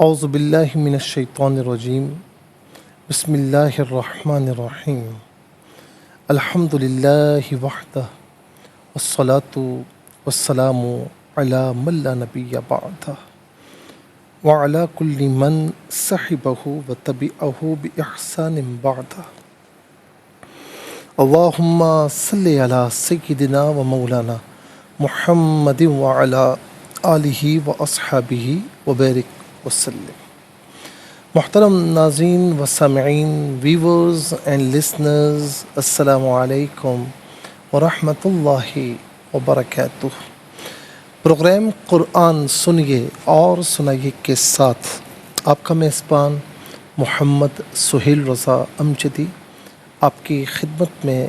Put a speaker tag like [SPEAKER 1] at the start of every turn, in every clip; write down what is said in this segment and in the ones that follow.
[SPEAKER 1] اعوذ باللہ من الشیطان الرجیم بسم اللہ الرحمن الرحیم الحمد للہ وحدہ والصلاة والسلام علی من لا نبی بعدہ وعلی کل من صحبہ وتبعہ بإحسان بعدہ اللہم صلی علی سیدنا و مولانا محمد وعلی آلہ و اصحابہ وبارک وسلم۔ محترم ناظرین و سامعین، ویورز اینڈ لسنرز، السلام علیکم ورحمۃ اللہ وبرکاتہ۔ پروگرام قرآن سنیے اور سنائیے کے ساتھ آپ کا میزبان محمد سہیل رضا امجدی آپ کی خدمت میں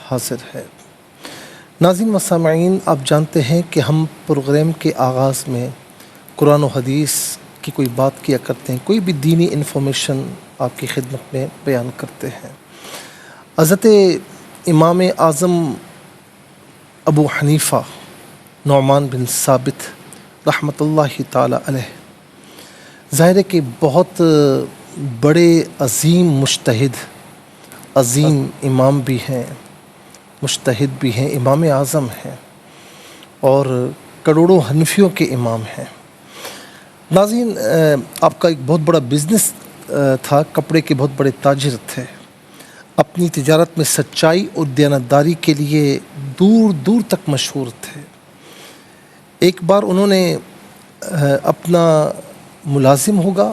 [SPEAKER 1] حاضر ہے۔ ناظرین و سامعین، آپ جانتے ہیں کہ ہم پروگرام کے آغاز میں قرآن و حدیث کی کوئی بات کیا کرتے ہیں، کوئی بھی دینی انفارمیشن آپ کی خدمت میں بیان کرتے ہیں۔ حضرت امام اعظم ابو حنیفہ نعمان بن ثابت رحمۃ اللہ تعالی علیہ، ظاہر ہے کہ بہت بڑے عظیم مجتہد، عظیم امام بھی ہیں، مجتہد بھی ہیں، امام اعظم ہیں اور کروڑوں حنفیوں کے امام ہیں۔ ناظرین، آپ کا ایک بہت بڑا بزنس تھا، کپڑے کے بہت بڑے تاجر تھے، اپنی تجارت میں سچائی اور دیانتداری کے لیے دور دور تک مشہور تھے۔ ایک بار انہوں نے اپنا ملازم ہوگا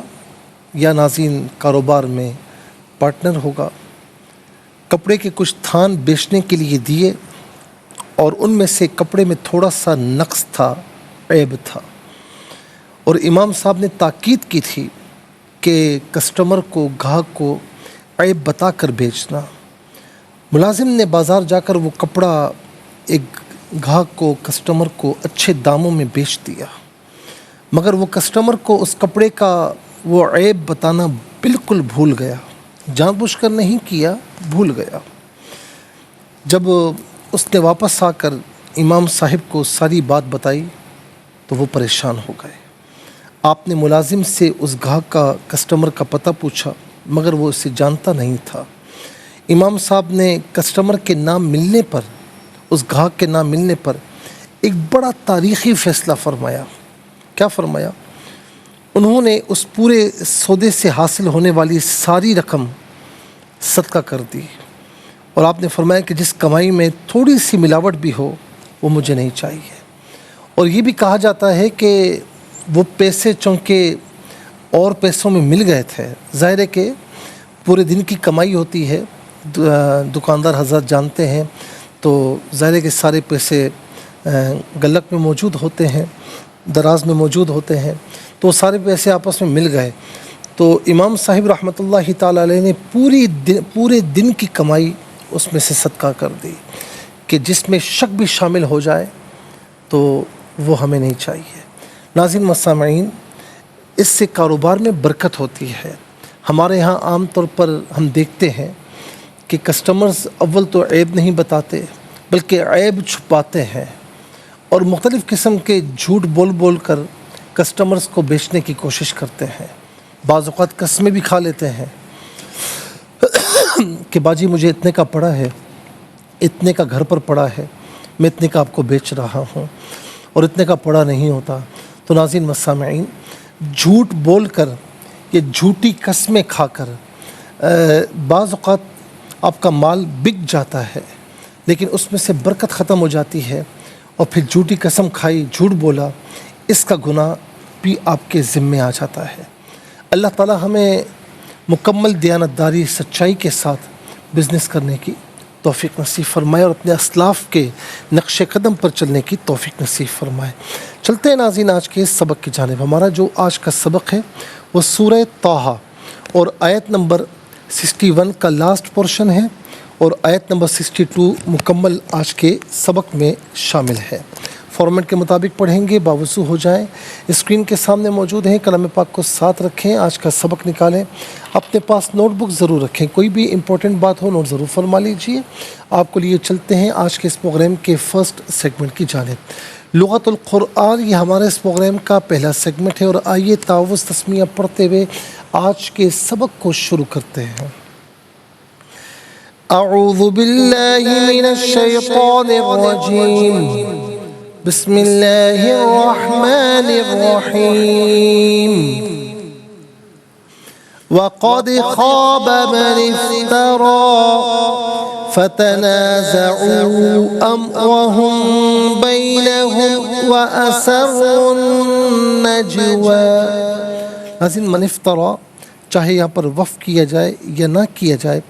[SPEAKER 1] یا ناظرین کاروبار میں پارٹنر ہوگا، کپڑے کے کچھ تھان بیچنے کے لیے دیے اور ان میں سے کپڑے میں تھوڑا سا نقص تھا، عیب تھا، اور امام صاحب نے تاکید کی تھی کہ کسٹمر کو، گاہک کو عیب بتا کر بیچنا۔ ملازم نے بازار جا کر وہ کپڑا ایک گاہک کو، کسٹمر کو اچھے داموں میں بیچ دیا، مگر وہ کسٹمر کو اس کپڑے کا وہ عیب بتانا بالکل بھول گیا، جان بوجھ کر نہیں کیا، بھول گیا۔ جب اس نے واپس آ کر امام صاحب کو ساری بات بتائی تو وہ پریشان ہو گئے۔ آپ نے ملازم سے اس گاہک کا، کسٹمر کا پتہ پوچھا، مگر وہ اسے جانتا نہیں تھا۔ امام صاحب نے کسٹمر کے نام ملنے پر، اس گاہک کے نام ملنے پر ایک بڑا تاریخی فیصلہ فرمایا۔ کیا فرمایا؟ انہوں نے اس پورے سودے سے حاصل ہونے والی ساری رقم صدقہ کر دی، اور آپ نے فرمایا کہ جس کمائی میں تھوڑی سی ملاوٹ بھی ہو وہ مجھے نہیں چاہیے۔ اور یہ بھی کہا جاتا ہے کہ وہ پیسے چونکہ اور پیسوں میں مل گئے تھے، ظاہر ہے کہ پورے دن کی کمائی ہوتی ہے، دکاندار حضرات جانتے ہیں، تو ظاہر ہے کہ سارے پیسے گلک میں موجود ہوتے ہیں، دراز میں موجود ہوتے ہیں، تو سارے پیسے آپس میں مل گئے۔ تو امام صاحب رحمۃ اللہ تعالی علیہ نے پورے دن کی کمائی اس میں سے صدقہ کر دی، کہ جس میں شک بھی شامل ہو جائے تو وہ ہمیں نہیں چاہیے۔ ناظرین و سامعین، اس سے کاروبار میں برکت ہوتی ہے۔ ہمارے ہاں عام طور پر ہم دیکھتے ہیں کہ کسٹمرز اول تو عیب نہیں بتاتے بلکہ عیب چھپاتے ہیں، اور مختلف قسم کے جھوٹ بول کر کسٹمرز کو بیچنے کی کوشش کرتے ہیں۔ بعض اوقات قسمیں بھی کھا لیتے ہیں کہ باجی مجھے اتنے کا پڑا ہے، اتنے کا گھر پر پڑا ہے، میں اتنے کا آپ کو بیچ رہا ہوں، اور اتنے کا پڑا نہیں ہوتا۔ تو ناظرین و سامعین، جھوٹ بول کر یا جھوٹی قسمیں کھا کر بعض اوقات آپ کا مال بک جاتا ہے، لیکن اس میں سے برکت ختم ہو جاتی ہے، اور پھر جھوٹی قسم کھائی، جھوٹ بولا، اس کا گناہ بھی آپ کے ذمے آ جاتا ہے۔ اللہ تعالی ہمیں مکمل دیانتداری، سچائی کے ساتھ بزنس کرنے کی توفیق نصیب فرمائے، اور اپنے اسلاف کے نقش قدم پر چلنے کی توفیق نصیب فرمائے۔ چلتے ہیں ناظرین آج کے سبق کی جانب۔ ہمارا جو آج کا سبق ہے وہ سورہ طٰہٰ اور آیت نمبر 61 کا لاسٹ پورشن ہے، اور آیت نمبر 62 مکمل آج کے سبق میں شامل ہے۔ فارمیٹ کے مطابق پڑھیں گے، باوضو ہو جائیں۔ اسکرین کے سامنے موجود ہیں، کلام پاک کو ساتھ رکھیں، آج کا سبق نکالیں، اپنے پاس نوٹ بک ضرور رکھیں، کوئی بھی امپورٹنٹ بات ہو نوٹ ضرور فرما لیجیے۔ آپ کو لیے چلتے ہیں آج کے اس پروگرام کے فرسٹ سیگمنٹ کی جانب۔ لغت القرآن یہ ہمارے اس پروگرام کا پہلا سیگمنٹ ہے، اور آئیے تعوذ تسمیہ پڑھتے ہوئے آج کے سبق کو شروع کرتے ہیں۔ اعوذ باللہ من الشیطان الرجیم، بسم اللہ الرحمن الرحیم۔ وقد خاب من افترى فتنازعوا أمرهم بينهم وأسروا النجوى۔ ناظرین، من افترا چاہے یہاں پر وقف کیا جائے یا نہ کیا جائے،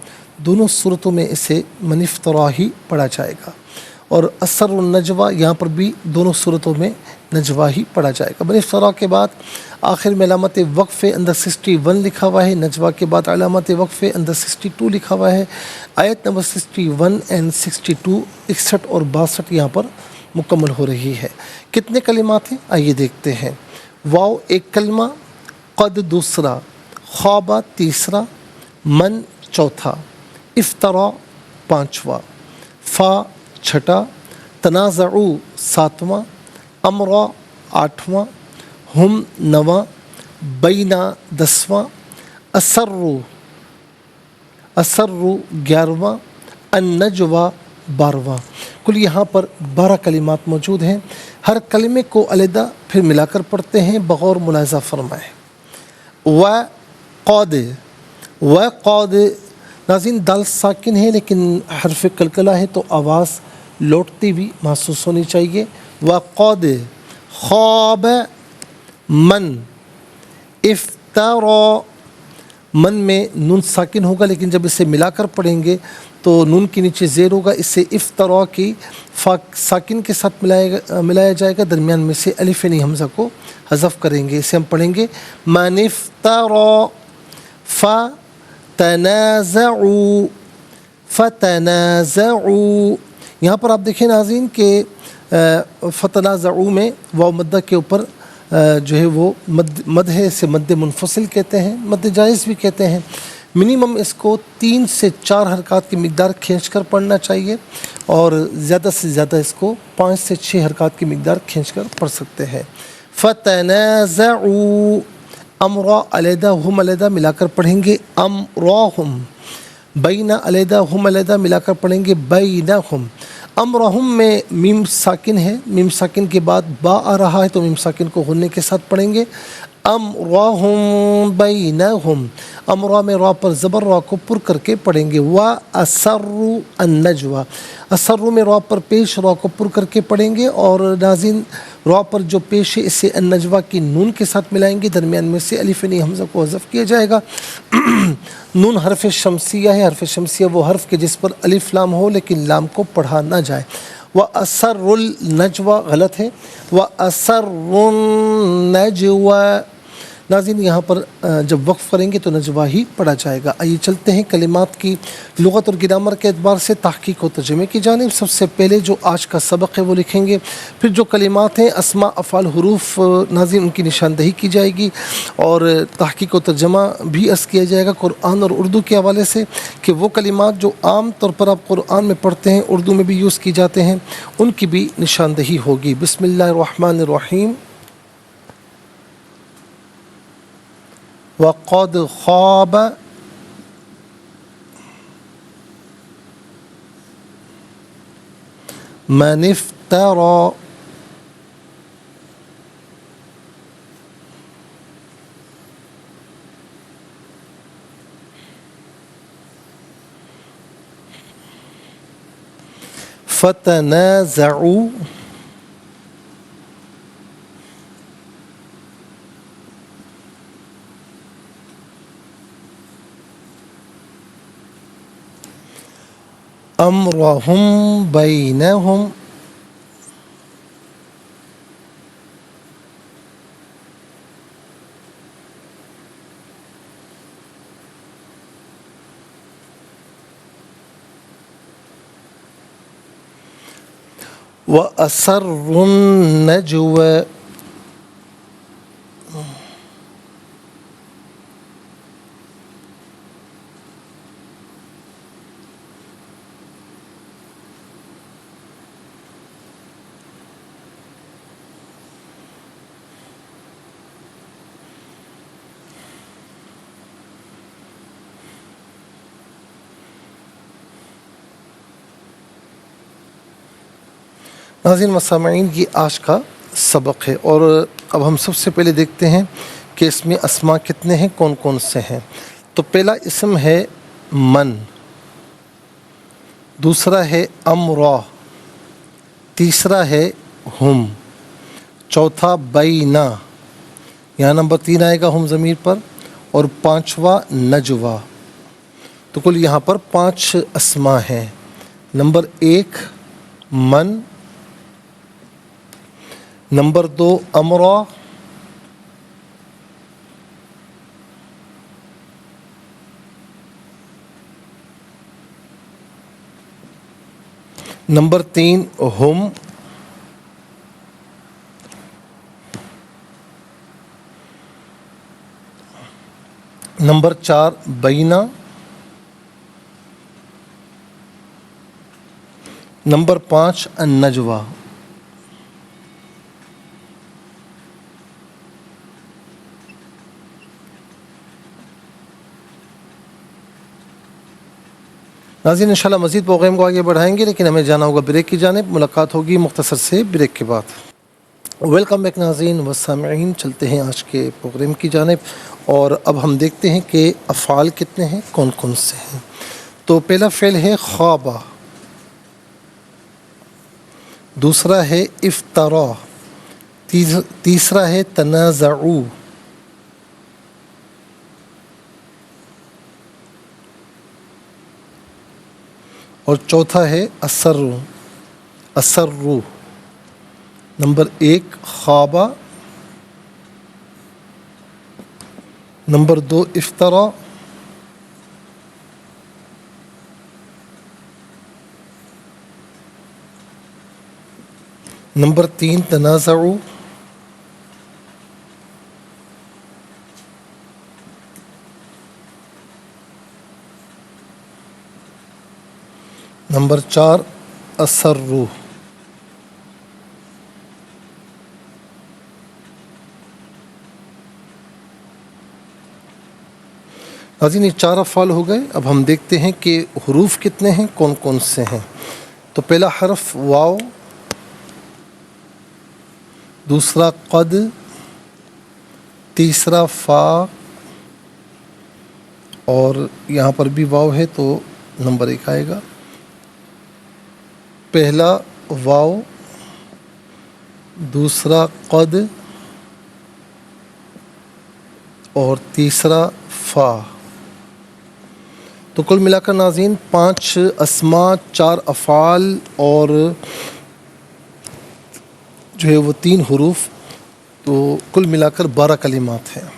[SPEAKER 1] دونوں صورتوں میں اسے من افترا ہی پڑھا جائے گا، اور اسر النجوہ یہاں پر بھی دونوں صورتوں میں نجوہ ہی پڑھا جائے گا۔ من افترا کے بعد آخر میں علامت وقف اندر 61 لکھا ہوا ہے، نجوہ کے بعد علامت وقف اندر 62 لکھا ہوا ہے۔ آیت نمبر 61 اینڈ 62 61 اور 62 یہاں پر مکمل ہو رہی ہے۔ کتنے کلمات ہیں آئیے دیکھتے ہیں۔ واو ایک کلمہ، قد دوسرا، خوابہ تیسرا، من چوتھا، افترا پانچواں، فا چھٹا، تنازعو ساتواں، امرا آٹھواں، ہم نواں، بینا 10واں، اسرو 11واں، النجوہ 12واں۔ کل یہاں پر 12 کلمات موجود ہیں۔ ہر کلمے کو علیحدہ پھر ملا کر پڑھتے ہیں، بغور ملاحظہ فرمائیں۔ وقد ناظرین دال ساکن ہے لیکن حرف قلقلہ ہے، تو آواز لوٹتی بھی محسوس ہونی چاہیے۔ وقد خواب من افترا، من میں نون ساکن ہوگا، لیکن جب اسے ملا کر پڑھیں گے تو نون کے نیچے زیر ہوگا، اس سے افترا کی فا ساکن کے ساتھ ملایا جائے گا، درمیان میں سے الف یعنی حمزہ کو حذف کریں گے۔ اسے ہم پڑھیں گے من افترا فتنازعوا۔ یہاں پر آپ دیکھیں ناظرین کہ فتنازعوا میں واو مدہ کے اوپر جو ہے وہ مد ہے، اسے مد منفصل کہتے ہیں، مد جائز بھی کہتے ہیں۔ منیمم اس کو 3 سے 4 حرکات کی مقدار کھینچ کر پڑھنا چاہیے، اور زیادہ سے زیادہ اس کو 5 سے 6 حرکات کی مقدار کھینچ کر پڑھ سکتے ہیں۔ فتنازعوا، امرا علیحدہ ہم علیحدہ ملا کر پڑھیں گے امراہم، بینا علیحدہ ہم علیحدہ ملا کر پڑھیں گے بینہم۔ امرہم میں میم ساکن ہے، میم ساکن کے بعد با آ رہا ہے، تو میم ساکن کو غنّے کے ساتھ پڑھیں گے امرہم بینہم۔ امرا میں را پر زبر، را کو پر کر کے پڑھیں گے۔ وَأَسَرُّوا النَّجْوَى، اسرو میں را پر پیش، را کو پر کر کے پڑھیں گے، اور ناظرین را پر جو پیش ہے اسے النجوہ کی نون کے ساتھ ملائیں گے، درمیان میں سے الف یعنی حمزہ کو حذف کیا جائے گا۔ نون حرف شمسیہ ہے، حرف شمسیہ وہ حرف کے جس پر الف لام ہو لیکن لام کو پڑھا نہ جائے۔ وَأَسَرُّوا النَّجْوَى غلط ہے، وَأَسَرُّوا النَّجْوَى۔ ناظرین یہاں پر جب وقف کریں گے تو نجوہ ہی پڑھا جائے گا۔ آئیے چلتے ہیں کلمات کی لغت اور گرامر کے اعتبار سے تحقیق و ترجمے کی جانب۔ سب سے پہلے جو آج کا سبق ہے وہ لکھیں گے، پھر جو کلمات ہیں اسماء افعال حروف ناظرین ان کی نشاندہی کی جائے گی، اور تحقیق و ترجمہ بھی عرض کیا جائے گا قرآن اور اردو کے حوالے سے، کہ وہ کلمات جو عام طور پر آپ قرآن میں پڑھتے ہیں اردو میں بھی یوز کی جاتے ہیں ان کی بھی نشاندہی ہوگی۔ بسم اللہ الرحمن الرحیم۔ وقد خواب من افترى فتنازعوا امرهم بینہم۔ وَأَسَرُّوا النَّجْوَى، ناظرین و سامعین، یہ آج کا سبق ہے، اور اب ہم سب سے پہلے دیکھتے ہیں کہ اس میں اسماء کتنے ہیں، کون کون سے ہیں۔ تو پہلا اسم ہے من، دوسرا ہے امرا، تیسرا ہے ہم، چوتھا بینا، یہاں نمبر 3 آئے گا ہم ضمیر پر، اور پانچواں نجوا۔ تو کل یہاں پر 5 اسماء ہیں۔ نمبر 1 من، نمبر 2 امرا، نمبر 3 ہم، نمبر 4 بینا، نمبر 5 النجوا۔ ناظرین انشاءاللہ مزید پروگرام کو آگے بڑھائیں گے، لیکن ہمیں جانا ہوگا بریک کی جانب۔ ملاقات ہوگی مختصر سے بریک کے بعد۔ ویلکم بیک ناظرین و سامعین، چلتے ہیں آج کے پروگرام کی جانب، اور اب ہم دیکھتے ہیں کہ افعال کتنے ہیں، کون کون سے ہیں۔ تو پہلا فعل ہے خوابہ، دوسرا ہے افطرا، تیسرا ہے تنازعوا، اور چوتھا ہے اسروا۔ نمبر 1 خوابہ، نمبر 2 افطرا، نمبر 3 تنازعوا، نمبر 4 اسروا۔ ناظرین یہ 4 افعال ہو گئے۔ اب ہم دیکھتے ہیں کہ حروف کتنے ہیں، کون کون سے ہیں۔ تو پہلا حرف واو، دوسرا قد، تیسرا فا، اور یہاں پر بھی واو ہے تو نمبر 1 آئے گا۔ پہلا واو، دوسرا قد، اور تیسرا فا۔ تو کل ملا کر ناظرین 5 اسماء، 4 افعال، اور جو ہے وہ 3 حروف، تو کل ملا کر 12 کلمات ہیں۔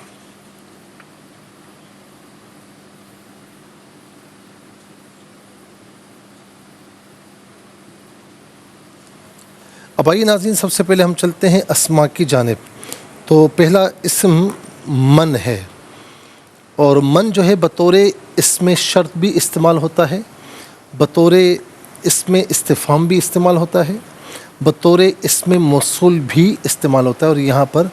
[SPEAKER 1] اب آئیے ناظرین سب سے پہلے ہم چلتے ہیں اسماء کی جانب۔ تو پہلا اسم من ہے، اور من جو ہے بطور اسم شرط بھی استعمال ہوتا ہے، بطور اسم استفہام بھی استعمال ہوتا ہے، بطور اسم موصول بھی استعمال ہوتا ہے، اور یہاں پر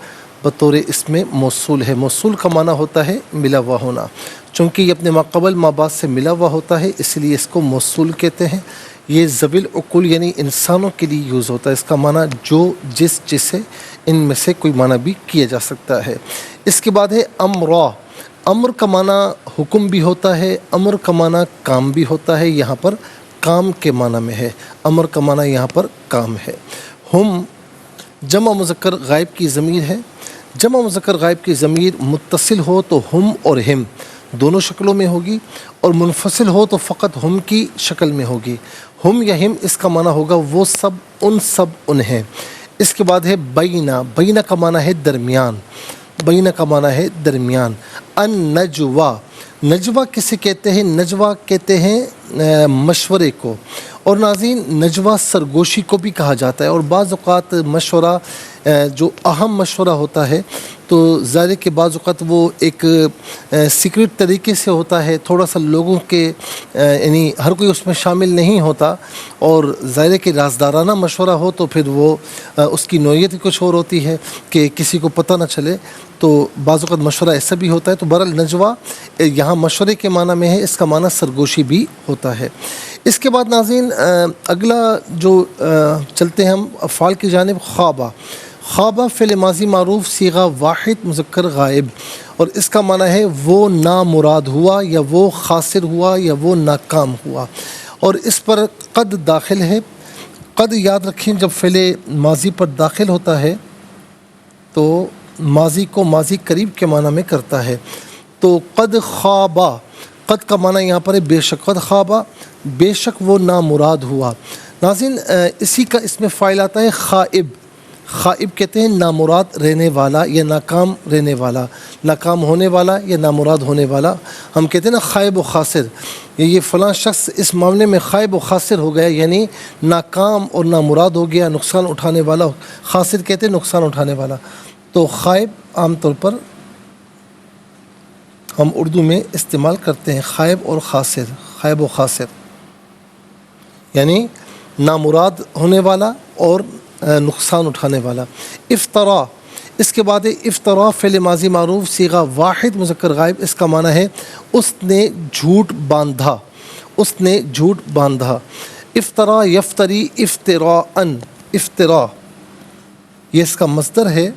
[SPEAKER 1] بطور اسم موصول ہے۔ موصول کا معنی ہوتا ہے ملا ہوا ہونا، چونکہ یہ اپنے ماقبل ما بعد سے ملا ہوا ہوتا ہے، اس لیے اس کو موصول کہتے ہیں۔ یہ ذوی العقول یعنی انسانوں کے لیے یوز ہوتا ہے۔ اس کا معنی جو جس جسے ان میں سے کوئی معنی بھی کیا جا سکتا ہے۔ اس کے بعد ہے امرا۔ امر کا معنی حکم بھی ہوتا ہے، امر کا معنی کام بھی ہوتا ہے، یہاں پر کام کے معنی میں ہے، امر کا معنی یہاں پر کام ہے۔ ہم جمع مذکر غائب کی ضمیر ہے۔ جمع مذکر غائب کی ضمیر متصل ہو تو ہم اور ہم دونوں شکلوں میں ہوگی، اور منفصل ہو تو فقط ہم کی شکل میں ہوگی۔ ہم یا ہم اس کا معنی ہوگا وہ سب ان ہیں۔ اس کے بعد ہے بینا۔ بینا کا معنی ہے درمیان، بینا کا معنی ہے درمیان۔ النجوا، نجوا کسے کہتے ہیں؟ نجوا کہتے ہیں مشورے کو، اور ناظرین نجوا سرگوشی کو بھی کہا جاتا ہے، اور بعض اوقات مشورہ جو اہم مشورہ ہوتا ہے تو ظاہر کہ بعض اوقات وہ ایک سیکرٹ طریقے سے ہوتا ہے، تھوڑا سا لوگوں کے یعنی ہر کوئی اس میں شامل نہیں ہوتا، اور ظاہر کہ رازدارانہ مشورہ ہو تو پھر وہ اس کی نوعیت کچھ اور ہوتی ہے کہ کسی کو پتہ نہ چلے، تو بعض اوقات مشورہ ایسا بھی ہوتا ہے۔ تو بہرحال نجوہ یہاں مشورے کے معنی میں ہے، اس کا معنی سرگوشی بھی ہوتا ہے۔ اس کے بعد ناظرین اگلا جو چلتے ہیں ہم افعال کی جانب، خوابہ۔ خوابہ فعل ماضی معروف صیغہ واحد مذکر غائب، اور اس کا معنی ہے وہ نامراد ہوا، یا وہ خاسر ہوا، یا وہ ناکام ہوا، اور اس پر قد داخل ہے۔ قد یاد رکھیں جب فعل ماضی پر داخل ہوتا ہے تو ماضی کو ماضی قریب کے معنی میں کرتا ہے۔ تو قد خوابہ، قد کا معنی یہاں پر ہے بے شک، قد خوابہ بے شک وہ نامراد ہوا۔ ناظرین اسی کا اس میں فاعل آتا ہے خائب۔ خائب کہتے ہیں نامراد رہنے والا یا ناکام رہنے والا، ناکام ہونے والا یا نامراد ہونے والا۔ ہم کہتے ہیں نا خائب و خاسر، یہ فلاں شخص اس معاملے میں خائب و خاسر ہو گیا، یعنی ناکام اور نامراد ہو گیا، نقصان اٹھانے والا۔ خاسر کہتے ہیں نقصان اٹھانے والا۔ تو خائب عام طور پر ہم اردو میں استعمال کرتے ہیں، خائب اور خاسر، خائب و خاسر یعنی نامراد ہونے والا اور نقصان اٹھانے والا۔ افطرا، اس کے بعد افطرا فعل ماضی معروف صیغہ واحد مذکر غائب، اس کا معنی ہے اس نے جھوٹ باندھا، اس نے جھوٹ باندھا۔ افطرا یفتری افتراءً، افطرا یہ اس کا مصدر ہے۔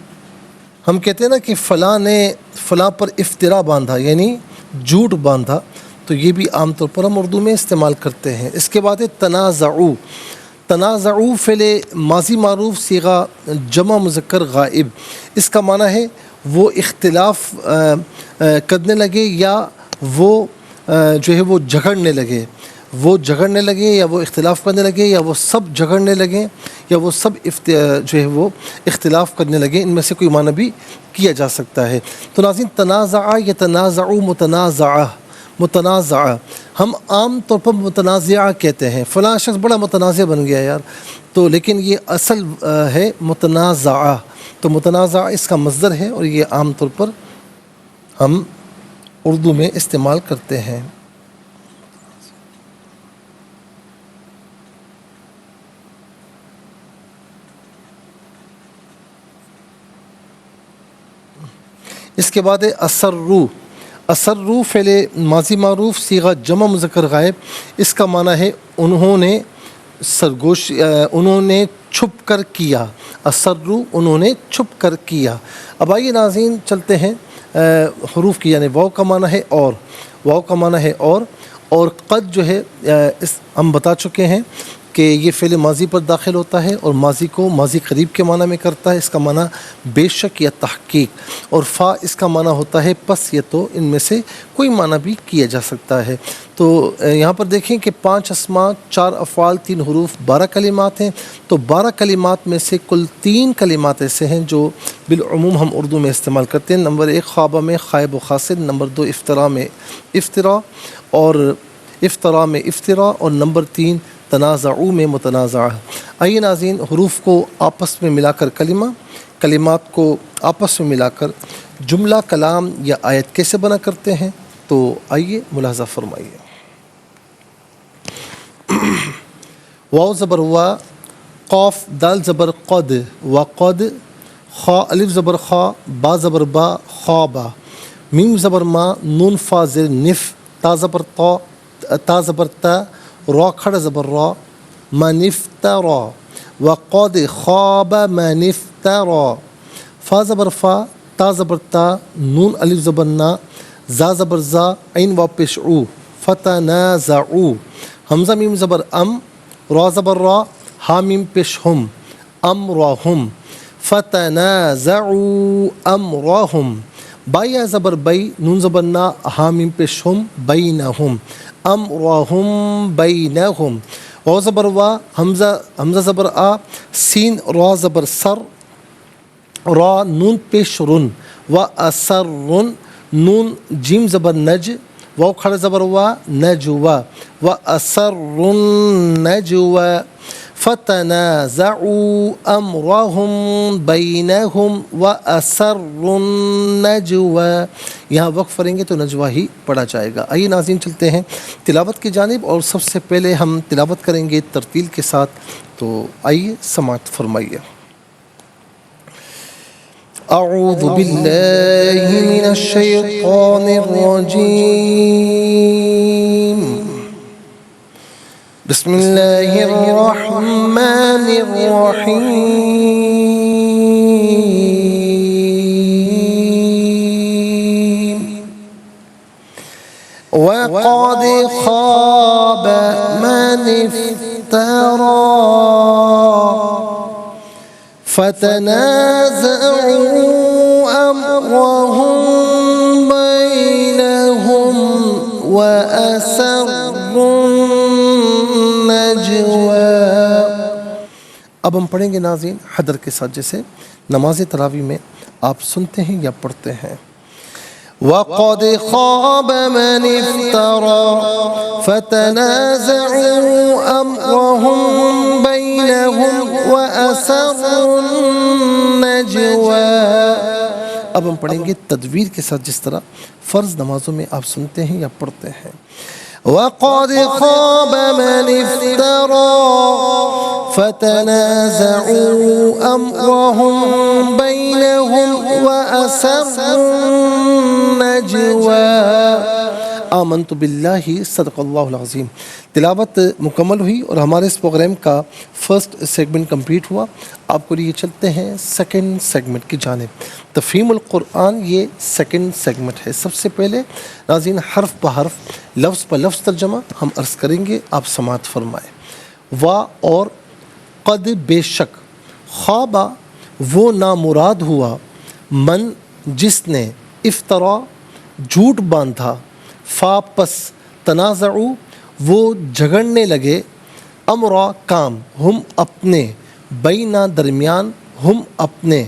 [SPEAKER 1] ہم کہتے ہیں نا کہ فلاں نے فلاں پر افطرا باندھا، یعنی جھوٹ باندھا، تو یہ بھی عام طور پر ہم اردو میں استعمال کرتے ہیں۔ اس کے بعد تنازعوا، تنازعوا فعل ماضی معروف صیغہ جمع مذکر غائب، اس کا معنی ہے وہ اختلاف کرنے لگے، یا وہ جو ہے وہ جھگڑنے لگے، وہ جھگڑنے لگے، یا وہ اختلاف کرنے لگے، یا وہ سب جھگڑنے لگے، یا وہ سب جو ہے وہ اختلاف کرنے لگے۔ ان میں سے کوئی معنی بھی کیا جا سکتا ہے۔ تو ناظرین تنازع یتنازع متنازعہ، متنازعہ ہم عام طور پر متنازعہ کہتے ہیں، فلاں شخص بڑا متنازع بن گیا یار، تو لیکن یہ اصل ہے متنازعہ۔ تو متنازعہ اس کا مصدر ہے، اور یہ عام طور پر ہم اردو میں استعمال کرتے ہیں۔ اس کے بعد اسروا، اسروا فعل ماضی معروف صیغہ جمع مذکر غائب، اس کا معنی ہے انہوں نے سرگوش، انہوں نے چھپ کر کیا۔ اسروا انہوں نے چھپ کر کیا۔ اب آئیے ناظرین چلتے ہیں حروف کی، یعنی واو کا معنی ہے اور، واو کا معنی ہے اور قد جو ہے ہم بتا چکے ہیں کہ یہ فعل ماضی پر داخل ہوتا ہے اور ماضی کو ماضی قریب کے معنی میں کرتا ہے، اس کا معنی بے شک یا تحقیق، اور فا اس کا معنی ہوتا ہے پس یا تو، ان میں سے کوئی معنی بھی کیا جا سکتا ہے۔ تو یہاں پر دیکھیں کہ 5 اسماء، 4 افعال، 3 حروف، 12 کلمات ہیں۔ تو 12 کلمات میں سے کل 3 کلمات ایسے ہیں جو بالعموم ہم اردو میں استعمال کرتے ہیں۔ نمبر 1 خوابہ میں خائب و خاسر، نمبر 2 افطرا میں افطرا، اور افطرا میں افطرا، اور نمبر 3 تنازعوا میں متنازعہ۔ آئیے ناظرین حروف کو آپس میں ملا کر کلمات کو آپس میں ملا کر جملہ، کلام یا آیت کیسے بنا کرتے ہیں، تو آئیے ملاحظہ فرمائیے۔ واو زبر وا، قاف دال زبر قد وقد، خا الف زبر خا، با زبر با خوابا، میم زبر ما، نون فا زر نف، تا زبر تا زبر تا، را کھڑا زبر را، من افترا، وقد خواب من افترا، فا زبر فا، تا زبر تا، نون الف زبر نا، زا زبر زا، عین واو پیش او، فتنازعوا، حمزہ میم زبر ام، را زبر را، ہا میم پیش ہم، امرہم، فتنازعوا امرہم، با یا زبر بئی، نون زبر نا، ہا میم پیش ہم، بینہم، امرہم بینہم، واو زبر وا، حمزہ زبر آ، سین را زبر سر، را نون پیش رن، و اسر رن، نون جیم زبر نج، واو کھڑا زبر وا، نجوا، و اسر نجوا، فتنازعوا امرهم بینہم واسروا النجوى، یہاں وقف کریں گے تو نجوہ ہی پڑھا جائے گا۔ آئیے ناظرین چلتے ہیں تلاوت کی جانب، اور سب سے پہلے ہم تلاوت کریں گے ترتیل کے ساتھ، تو آئیے سماعت فرمائیے۔ اعوذ باللہ من الشیطان الرجیم، بسم اللہ الرحمن الرحیم۔ وقد خاب من افترى فتنازعوا أمرهم بينهم وأسروا النجوى۔ اب ہم پڑھیں گے ناظرین حدر کے ساتھ، جیسے نماز تراویح میں آپ سنتے ہیں یا پڑھتے ہیں۔ وقد خاب من افترى فتنازعوا أمرهم بينهم وأسروا النجوى۔ اب ہم پڑھیں گے تدویر کے ساتھ، جس طرح فرض نمازوں میں آپ سنتے ہیں یا پڑھتے ہیں۔ وقد خاب من افترى فتنازعوا أمرهم بينهم وأسروا النجوى۔ آمنت باللہ صدق اللہ العظیم۔ تلاوت مکمل ہوئی اور ہمارے اس پروگرام کا فرسٹ سیگمنٹ کمپلیٹ ہوا۔ آپ کو لیے چلتے ہیں سیکنڈ سیگمنٹ کی جانب۔ تفہیم القرآن یہ سیکنڈ سیگمنٹ ہے۔ سب سے پہلے ناظرین حرف بحرف لفظ پر لفظ ترجمہ ہم عرض کریں گے، آپ سماعت فرمائیں۔ وا اور قد بے شک، خوابہ وہ نامراد ہوا، من جس نے، افطرا جھوٹ باندھا، فا پس، تنازعوا وہ جھگڑنے لگے، امرا کام، ہم اپنے، بینا درمیان، ہم اپنے،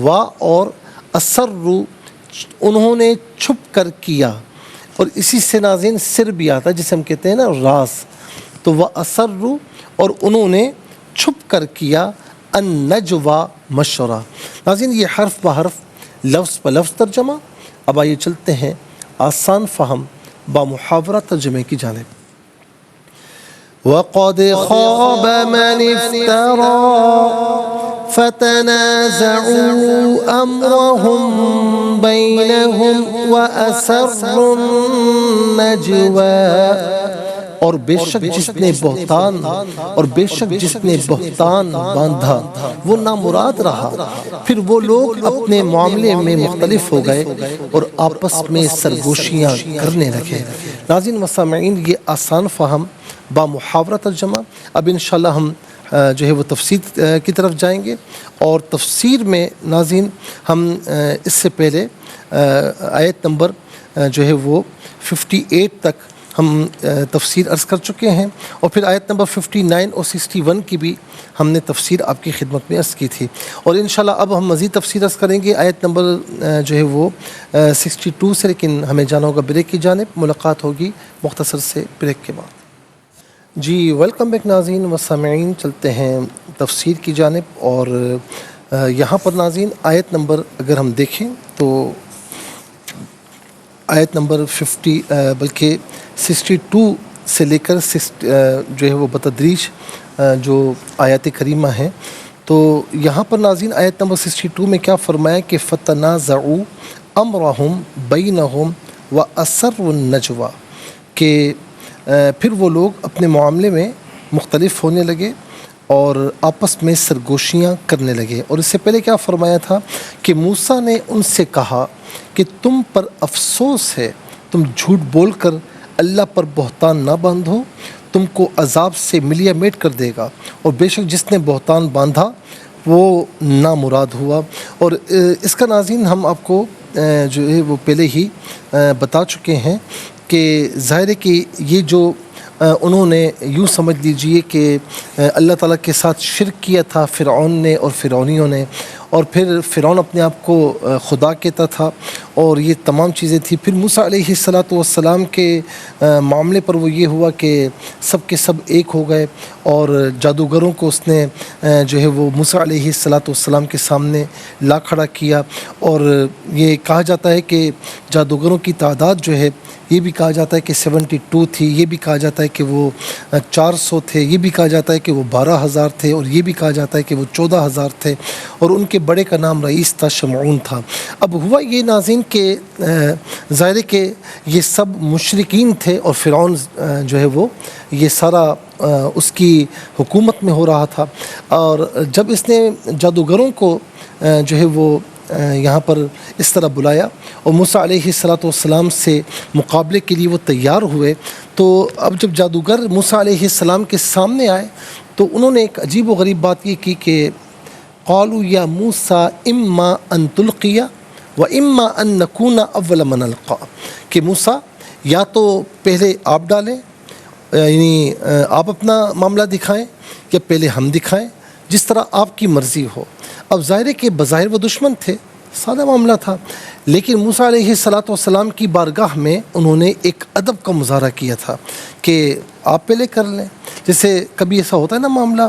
[SPEAKER 1] وا اور اسروا انہوں نے چھپ کر کیا، اور اسی سے ناظرین سر بھی آتا ہے جسے ہم کہتے ہیں نا راز، تو وہ اسروا اور انہوں نے چھپ کر کیا، النجوى مشورہ۔ ناظرین یہ حرف بحرف لفظ پر لفظ ترجمہ۔ اب آئیے چلتے ہیں آسان فہم با محاورہ ترجمے کی جانب۔ وقد خاب من افترى فتنازعوا أمرهم بينهم وأسروا النجوى، اور بے شک جس نے بہتان، اور بے شک جس نے بہتان باندھا وہ نامراد رہا، پھر وہ لوگ اپنے معاملے میں مختلف ہو گئے اور آپس میں سرگوشیاں کرنے لگے۔ ناظرین و سامعین یہ آسان فہم با محاورہ ترجمہ۔ اب انشاءاللہ ہم جو ہے وہ تفسیر کی طرف جائیں گے، اور تفسیر میں ناظرین ہم اس سے پہلے آیت نمبر جو ہے وہ 58 تک ہم تفسیر عرض کر چکے ہیں، اور پھر آیت نمبر 59 اور 61 کی بھی ہم نے تفسیر آپ کی خدمت میں عرض کی تھی، اور انشاءاللہ اب ہم مزید تفسیر عرض کریں گے آیت نمبر جو ہے وہ 62 سے، لیکن ہمیں جانا ہوگا بریک کی جانب۔ ملاقات ہوگی مختصر سے بریک کے بعد۔ جی ویلکم بیک ناظرین و سامعین، چلتے ہیں تفسیر کی جانب، اور یہاں پر ناظرین آیت نمبر اگر ہم دیکھیں تو آیت نمبر 62 سے لے کر جو ہے وہ بتدریج جو آیات کریمہ ہیں، تو یہاں پر ناظرین آیت نمبر 62 میں کیا فرمایا کہ فتنازعوا امرهم بینہم واسروا النجوى، کہ پھر وہ لوگ اپنے معاملے میں مختلف ہونے لگے اور آپس میں سرگوشیاں کرنے لگے۔ اور اس سے پہلے کیا فرمایا تھا کہ موسیٰ نے ان سے کہا کہ تم پر افسوس ہے، تم جھوٹ بول کر اللہ پر بہتان نہ باندھو، تم کو عذاب سے ملیا میٹ کر دے گا، اور بے شک جس نے بہتان باندھا وہ نامراد ہوا۔ اور اس کا ناظرین ہم آپ کو جو ہے وہ پہلے ہی بتا چکے ہیں کہ ظاہر ہے کہ یہ جو انہوں نے یوں سمجھ لیجئے کہ اللہ تعالیٰ کے ساتھ شرک کیا تھا فرعون نے اور فرعونیوں نے، اور پھر فرعون اپنے آپ کو خدا کہتا تھا، اور یہ تمام چیزیں تھیں۔ پھر موسیٰ علیہ السلام کے معاملے پر وہ یہ ہوا کہ سب کے سب ایک ہو گئے، اور جادوگروں کو اس نے جو ہے وہ موسیٰ علیہ السلام کے سامنے لا کھڑا کیا۔ اور یہ کہا جاتا ہے کہ جادوگروں کی تعداد جو ہے، یہ بھی کہا جاتا ہے کہ 72 تھی، یہ بھی کہا جاتا ہے کہ وہ 400 تھے، یہ بھی کہا جاتا ہے کہ وہ 12,000 تھے، اور یہ بھی کہا جاتا ہے کہ وہ 14,000 تھے، اور ان کے بڑے کا نام رئیس تھا، شمعون تھا۔ اب ہوا یہ ناظرین کہ ظاہر ہے کہ یہ سب مشرکین تھے، اور فرعون جو ہے وہ یہ سارا اس کی حکومت میں ہو رہا تھا۔ اور جب اس نے جادوگروں کو جو ہے وہ یہاں پر اس طرح بلایا اور موسیٰ علیہ السلام سے مقابلے کے لیے وہ تیار ہوئے، تو اب جب جادوگر موسیٰ علیہ السلام کے سامنے آئے تو انہوں نے ایک عجیب و غریب بات یہ کی کہ قالوا یا موسیٰ اما ان تلقی و اما ان نکون اول من القا، کہ موسیٰ یا تو پہلے آپ ڈالیں، یعنی آپ اپنا معاملہ دکھائیں، یا پہلے ہم دکھائیں، جس طرح آپ کی مرضی ہو۔ اب ظاہر ہے کہ بظاہر وہ دشمن تھے، سادہ معاملہ تھا، لیکن موسیٰ علیہ السلام کی بارگاہ میں انہوں نے ایک ادب کا مظاہرہ کیا تھا کہ آپ پہلے کر لیں۔ جیسے کبھی ایسا ہوتا ہے نا معاملہ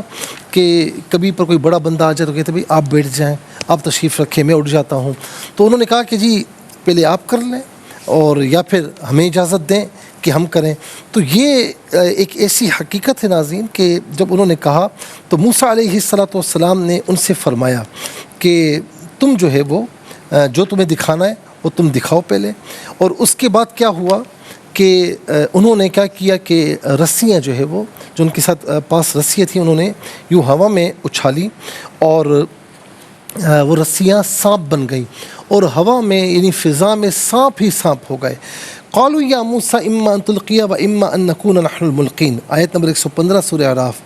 [SPEAKER 1] کہ کبھی پر کوئی بڑا بندہ آ جائے تو کہتے ہیں بھائی آپ بیٹھ جائیں، آپ تشریف رکھیں، میں اٹھ جاتا ہوں۔ تو انہوں نے کہا کہ جی پہلے آپ کر لیں، اور یا پھر ہمیں اجازت دیں کہ ہم کریں۔ تو یہ ایک ایسی حقیقت ہے ناظرین کہ جب انہوں نے کہا تو موسیٰ علیہ السلام نے ان سے فرمایا کہ تم جو ہے وہ جو تمہیں دکھانا ہے وہ تم دکھاؤ پہلے۔ اور اس کے بعد کیا ہوا کہ انہوں نے کیا کیا کہ رسیاں جو ہے وہ جو ان کے ساتھ پاس رسیاں تھیں انہوں نے یوں ہوا میں اچھالی، اور وہ رسیاں سانپ بن گئیں، اور ہوا میں یعنی فضا میں سانپ ہی سانپ ہو گئے۔ قالوا یا موسیٰ اما ان تلقی و اما ان نکون نحن الملقین، آیت نمبر 115 سورہ اعراف۔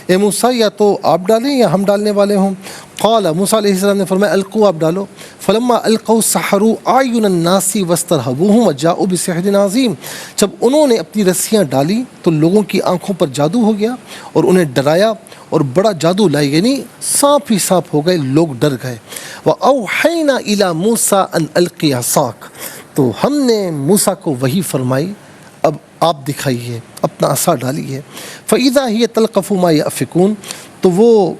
[SPEAKER 1] اے موسیٰ یا تو آپ ڈالیں یا ہم ڈالنے والے ہوں۔ قال موسیٰ علیہ السلام نے فرمایا القوا، آپ ڈالو۔ فلما القوا سحروا اعین الناس واسترهبوهم وجاءوا بسحر عظیم، جب انہوں نے اپنی رسیاں ڈالی تو لوگوں کی آنکھوں پر جادو ہو گیا اور انہیں ڈرایا اور بڑا جادو لائے، یعنی سانپ ہی سانپ ہو گئے، لوگ ڈر گئے۔ وَأَوْحَيْنَا إِلَى مُوسَىٰ أَنْ أَلْقِ عَصَاكَ، تو ہم نے موسیٰ کو وحی فرمائی اب آپ دکھائیے، اپنا عصا ڈالیے۔ فَإِذَا هِيَ تَلْقَفُ مَا يَأْفِكُونَ، تو وہ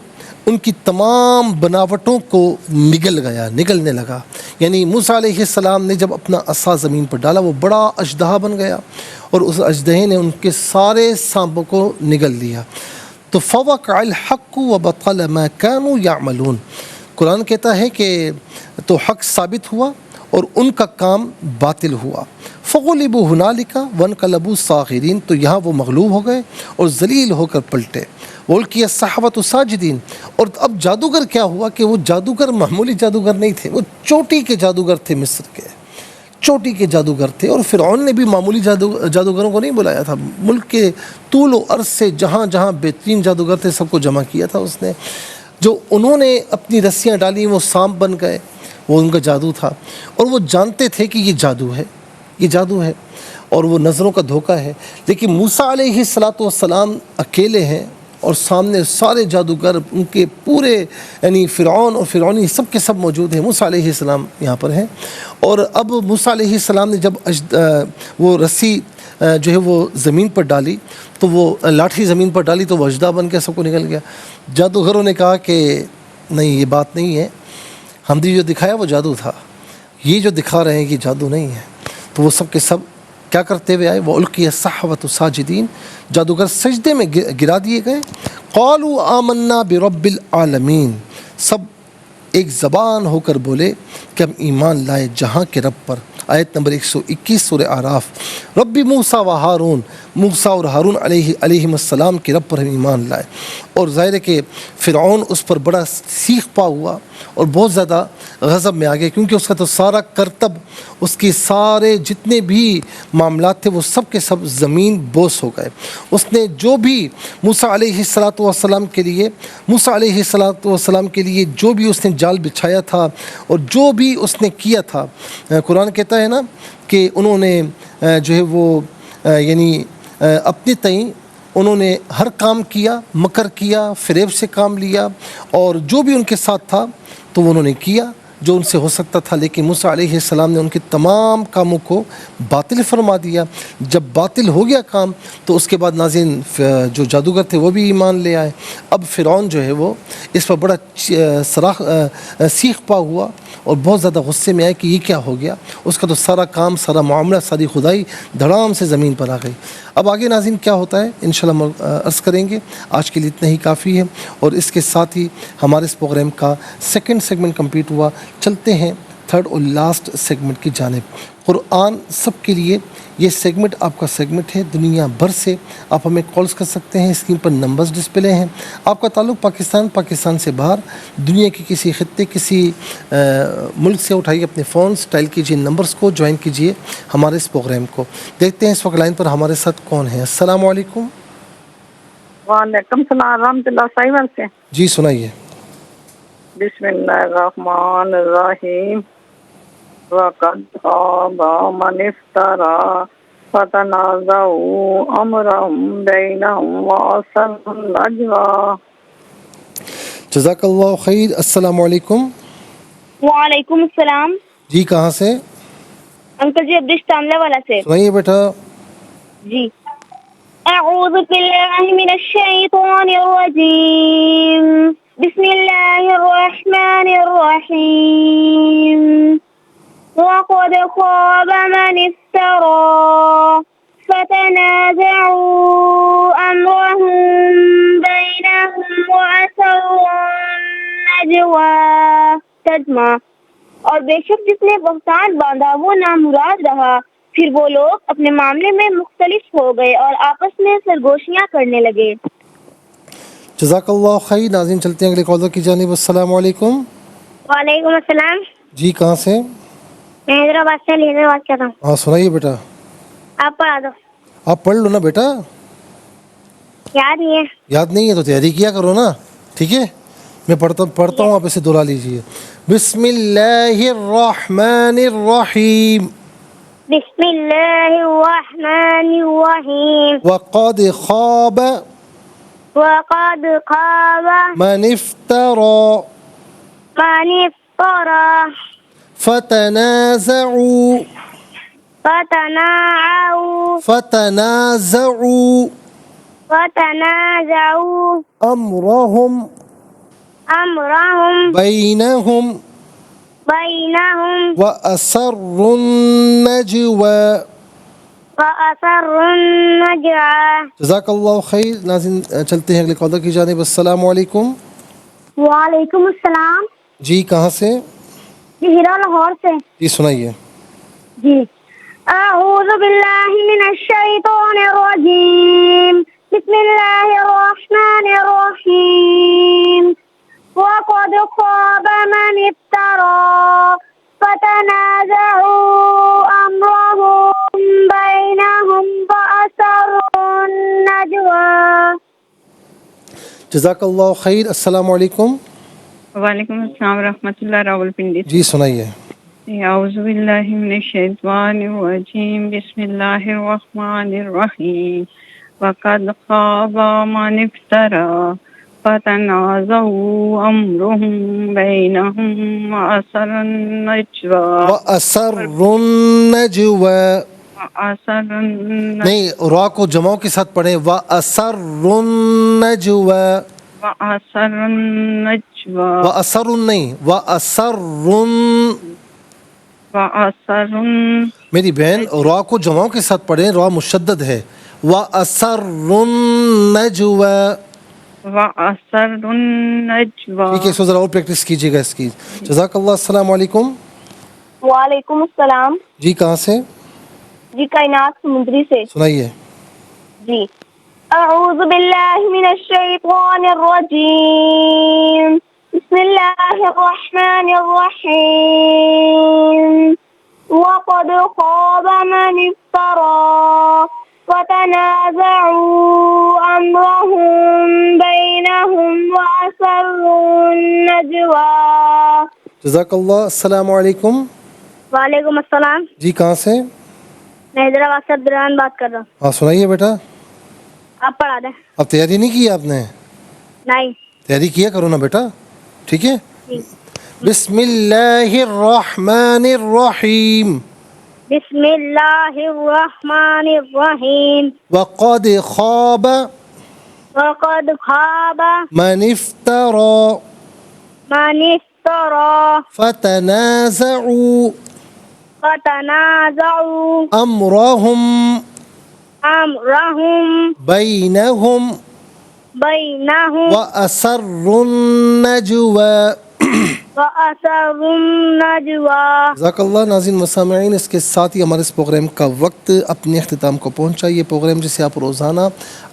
[SPEAKER 1] ان کی تمام بناوٹوں کو نگلنے لگا۔ یعنی موسیٰ علیہ السلام نے جب اپنا عصا زمین پر ڈالا وہ بڑا اژدہا بن گیا، اور اس اژدہے نے ان کے سارے سانپوں کو نگل لیا۔ تو فوقع الحق وبطل ما كانوا يعملون، قرآن کہتا ہے کہ تو حق ثابت ہوا اور ان کا کام باطل ہوا۔ فغلبوا هنالك وانقلبوا صاغرین، تو یہاں وہ مغلوب ہو گئے اور ذلیل ہو کر پلٹے۔ والقی السحرۃ ساجدین، اور اب جادوگر کیا ہوا کہ وہ جادوگر معمولی جادوگر نہیں تھے، وہ چوٹی کے جادوگر تھے، مصر کے چوٹی کے جادوگر تھے۔ اور فرعون نے بھی معمولی جادوگروں کو نہیں بلایا تھا، ملک کے طول و عرض سے جہاں جہاں بہترین جادوگر تھے سب کو جمع کیا تھا اس نے۔ جو انہوں نے اپنی رسیاں ڈالی وہ سانپ بن گئے، وہ ان کا جادو تھا، اور وہ جانتے تھے کہ یہ جادو ہے، یہ جادو ہے، اور وہ نظروں کا دھوکہ ہے۔ لیکن موسیٰ علیہ السلام اکیلے ہیں اور سامنے سارے جادوگر، ان کے پورے یعنی فرعون اور فرعونی سب کے سب موجود ہیں، موسیٰ علیہ السلام یہاں پر ہیں۔ اور اب موسیٰ علیہ السلام نے جب وہ رسی جو ہے وہ زمین پر ڈالی تو وہ لاٹھی زمین پر ڈالی تو وہ اژدہا بن کے سب کو نکل گیا۔ جادوگروں نے کہا کہ نہیں، یہ بات نہیں ہے، ہم نے جو دکھایا وہ جادو تھا، یہ جو دکھا رہے ہیں یہ جادو نہیں ہے۔ تو وہ سب کے سب کیا کرتے ہوئے آئے، وَأُلْقِيَ السَّحَرَةُ ساجدین، جادوگر سجدے میں گرا دیے گئے۔ قَالُوا آمَنَّا بِرَبِّ الْعَالَمِينَ، سب ایک زبان ہو کر بولے کہ ہم ایمان لائے جہاں کے رب پر۔ آیت نمبر 121 سورہ اعراف۔ رب موسیٰ و ہارون، موسیٰ اور ہارون علیہم السلام کے رب پر ہم ایمان لائے۔ اور ظاہر ہے کہ فرعون اس پر بڑا سیخ پا ہوا اور بہت زیادہ غضب میں آ گیا، کیونکہ اس کا تو سارا کرتب، اس کے سارے جتنے بھی معاملات تھے وہ سب کے سب زمین بوس ہو گئے۔ اس نے جو بھی موسیٰ علیہ السلام کے لیے کے لیے جو بھی اس نے جال بچھایا تھا اور جو بھی اس نے کیا تھا، قرآن کہتا ہے نا کہ انہوں نے جو ہے وہ یعنی اپنے تئیں انہوں نے ہر کام کیا، مکر کیا، فریب سے کام لیا، اور جو بھی ان کے ساتھ تھا تو انہوں نے کیا جو ان سے ہو سکتا تھا، لیکن موسیٰ علیہ السلام نے ان کے تمام کاموں کو باطل فرما دیا۔ جب باطل ہو گیا کام تو اس کے بعد ناظرین جو جادوگر تھے وہ بھی ایمان لے آئے۔ اب فرعون جو ہے وہ اس پر بڑا سیخ پا ہوا اور بہت زیادہ غصے میں آیا کہ یہ کیا ہو گیا۔ اس کا تو سارا کام، سارا معاملہ، ساری خدائی دھڑام سے زمین پر آ گئی۔ اب آگے ناظرین کیا ہوتا ہے انشاءاللہ ہم عرض کریں گے۔ آج کے لیے اتنا ہی کافی ہے، اور اس کے ساتھ ہی ہمارے اس پروگرام کا سیکنڈ سیگمنٹ کمپلیٹ ہوا۔ چلتے ہیں تھرڈ اور لاسٹ سیگمنٹ کی جانب۔ قرآن سب کے لیے یہ سیگمنٹ آپ کا سیگمنٹ ہے۔ دنیا بھر سے آپ ہمیں کالز کر سکتے ہیں، اسکرین پر نمبرز ڈسپلے ہیں۔ آپ کا تعلق پاکستان سے باہر، دنیا کے کسی خطے، کسی ملک سے اٹھائیے اپنے فونز، ڈائل کیجیے نمبرز کو، جوائن کیجیے ہمارے اس پروگرام کو۔ دیکھتے ہیں اس وقت لائن پر ہمارے ساتھ کون ہے۔ السلام علیکم۔
[SPEAKER 2] وعلیکم السلام ورحمۃ اللہ، سائیور سے۔
[SPEAKER 1] جی سنائیے۔
[SPEAKER 2] بسم اللہ الرحمن الرحیم۔ وَقَدْ خَابَ مَنِ افْتَرَىٰ فَتَنَازَعُوا أَمْرَهُمْ بَيْنَهُمْ وَأَسَرُّوا النَّجْوَىٰ۔
[SPEAKER 1] جزاک اللہ خیر۔ السلام علیکم۔
[SPEAKER 3] وعلیکم السلام۔
[SPEAKER 1] جی کہاں سے؟
[SPEAKER 3] انکل جی عبدش تاملہ والا سے۔
[SPEAKER 1] سنائیے بیٹا۔
[SPEAKER 3] جی اعوذ باللہ من الشیطان الرجیم، بسم اللہ الرحمن الرحیم۔ وَقَدْ خَابَ مَنِ افْتَرَىٰ فَتَنَازَعُوا أَمْرَهُمْ بَيْنَهُمْ وَأَسَرُّوا النَّجْوَىٰ۔ ترجمہ: اور بے شک جس نے بہتان باندھا وہ نامراد رہا، پھر وہ لوگ اپنے معاملے میں مختلف ہو گئے اور آپس میں سرگوشیاں کرنے لگے۔
[SPEAKER 1] جزاک اللہ خیر۔ ناظرین چلتے ہیں اگلے کالر کی جانب۔ السلام علیکم۔
[SPEAKER 3] وعلیکم السلام۔
[SPEAKER 1] جی کہاں سے؟
[SPEAKER 3] میں حیدرآباد سے علی بات کر رہا ہوں۔
[SPEAKER 1] ہاں سنائیے بیٹا۔
[SPEAKER 3] آپ پڑھا دو۔
[SPEAKER 1] آپ پڑھ لو نا بیٹا۔
[SPEAKER 3] یاد نہیں ہے؟
[SPEAKER 1] یاد نہیں ہے تو تیاری کیا کرو نا، ٹھیک ہے؟ میں پڑھتا ہوں، آپ اسے دہرا لیجیے۔ بسم اللہ الرحمن الرحیم۔
[SPEAKER 3] بسم اللہ الرحمن الرحیم۔
[SPEAKER 1] وقد خاب
[SPEAKER 3] وقد خاب
[SPEAKER 1] من افترى
[SPEAKER 3] من افترى
[SPEAKER 1] فتنازعوا
[SPEAKER 3] فتنازعوا
[SPEAKER 1] أمرهم بينهم وأسروا النجوى۔ جزاک اللہ خیر۔ ناظرین چلتے ہیں اگلے کالر کی جانب۔ السلام علیکم۔
[SPEAKER 3] وعلیکم السلام۔
[SPEAKER 1] جی کہاں سے؟
[SPEAKER 3] جی ہیرا لاہور سے۔
[SPEAKER 1] جی سنائیے۔
[SPEAKER 3] جی اعوذ باللہ من الشیطان الرجیم، بسم اللہ الرحمن الرحیم۔ وَقَدْ خَابَ مَنِ افْتَرَىٰ فَتَنَازَعُوا أَمْرَهُمْ بَيْنَهُمْ وَأَسَرُّوا النَّجْوَىٰ۔
[SPEAKER 1] جزاک اللہ خیر۔ السلام علیکم۔
[SPEAKER 2] وعلیکم السلام ورحمۃ اللہ، راول پنڈی۔
[SPEAKER 1] جی سنائیے۔
[SPEAKER 2] اعوذ باللہ من الشیطان الرجیم، بسم اللہ الرحمن الرحیم۔ وَقَدْ خَابَ مَنِ افْتَرَىٰ فَتَنَازَعُوا أَمْرَهُمْ بَيْنَهُمْ وَأَسَرُّوا النَّجْوَىٰ۔
[SPEAKER 1] نہیں، را کو جمعوں کے ساتھ پڑھیں۔ وَأَسَرُّوا النَّجْوَىٰ۔ وَأَسَرُّوا نہیں، میری بہن را کو جمعوں کے ساتھ پڑھیں، را مشدد ہے۔ وَأَسَرُّوا النَّجْوَىٰ۔ ٹھیک ہے، اس کو ذرا اور پریکٹس کیجیے گا اس کی۔ جزاک اللہ۔ السلام علیکم۔
[SPEAKER 3] وعلیکم السلام۔
[SPEAKER 1] جی کہاں سے؟
[SPEAKER 3] جی کائنات سمندری سے۔
[SPEAKER 1] سنائیے۔
[SPEAKER 3] جی اعوذ باللہ من الشیطان الرجیم، بسم اللہ الرحمن الرحیم۔ وَقَدْ خَابَ مَنِ افْتَرَىٰ فَتَنَازَعُوا أَمْرَهُمْ بَيْنَهُمْ وَأَسَرُّوا النَّجْوَىٰ۔
[SPEAKER 1] جزاک اللہ۔ السلام علیکم۔
[SPEAKER 3] وعلیکم السلام۔
[SPEAKER 1] جی کہاں سے؟
[SPEAKER 3] میں حیدرآباد سے عبدالرحمن بات کر رہا ہوں۔
[SPEAKER 1] ہاں سنائیے بیٹا۔
[SPEAKER 3] آپ پڑھا دیں۔
[SPEAKER 1] اب تیاری نہیں کی آپ نے؟
[SPEAKER 3] نہیں۔
[SPEAKER 1] تیاری کیا کرو نا بیٹا، ٹھیک ہے؟ بسم اللہ الرحمن الرحیم
[SPEAKER 3] بسم اللہ الرحمن الرحیم
[SPEAKER 1] وقد خاب
[SPEAKER 3] وقد خاب
[SPEAKER 1] من افترى
[SPEAKER 3] من افترى
[SPEAKER 1] فتنازعوا
[SPEAKER 3] فتنازعوا
[SPEAKER 1] امرهم
[SPEAKER 3] امرهم
[SPEAKER 1] بینہم
[SPEAKER 3] بینہم
[SPEAKER 1] واسروا النجوى
[SPEAKER 3] وَأَسَرُّوا النَّجْوَى.
[SPEAKER 1] جزاک اللہ. ناظرین مسامعین، اس کے ساتھ ہی ہمارے اس پروگرام کا وقت اپنے اختتام کو پہنچا. یہ پروگرام جسے آپ روزانہ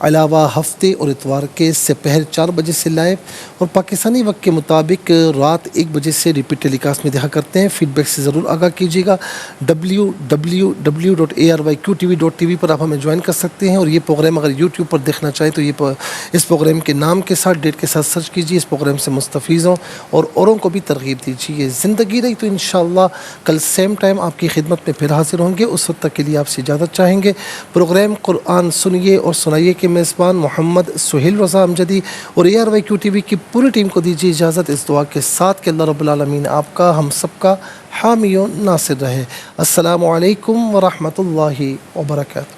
[SPEAKER 1] علاوہ ہفتے اور اتوار کے سپہر 4 بجے سے لائیو اور پاکستانی وقت کے مطابق رات 1 بجے سے ریپیٹ ٹیلی کاسٹ میں دیکھا کرتے ہیں. فیڈ بیک سے ضرور آگاہ کیجیے گا. www.arYQTV.tv پر آپ ہمیں جوائن کر سکتے ہیں، اور یہ پروگرام اگر یوٹیوب پر دیکھنا چاہیں تو یہ اس پروگرام کے نام کے ساتھ ڈیٹ کے ساتھ سرچ کیجیے. اس پروگرام سے مستفیض ہوں اور اوروں کو بھی ترغیب دیجیے. زندگی رہی تو انشاءاللہ کل سیم ٹائم آپ کی خدمت میں پھر حاضر ہوں گے. اس وقت تک کے لیے آپ سے اجازت چاہیں گے. پروگرام قرآن سنیے اور سنائیے کے میزبان محمد سہیل رضا امجدی اور ARYQTV کی پوری ٹیم کو دیجیے اجازت اس دعا کے ساتھ کہ اللہ رب العالمین آپ کا ہم سب کا حامی و ناصر رہے. السلام علیکم ورحمۃ اللہ وبرکاتہ.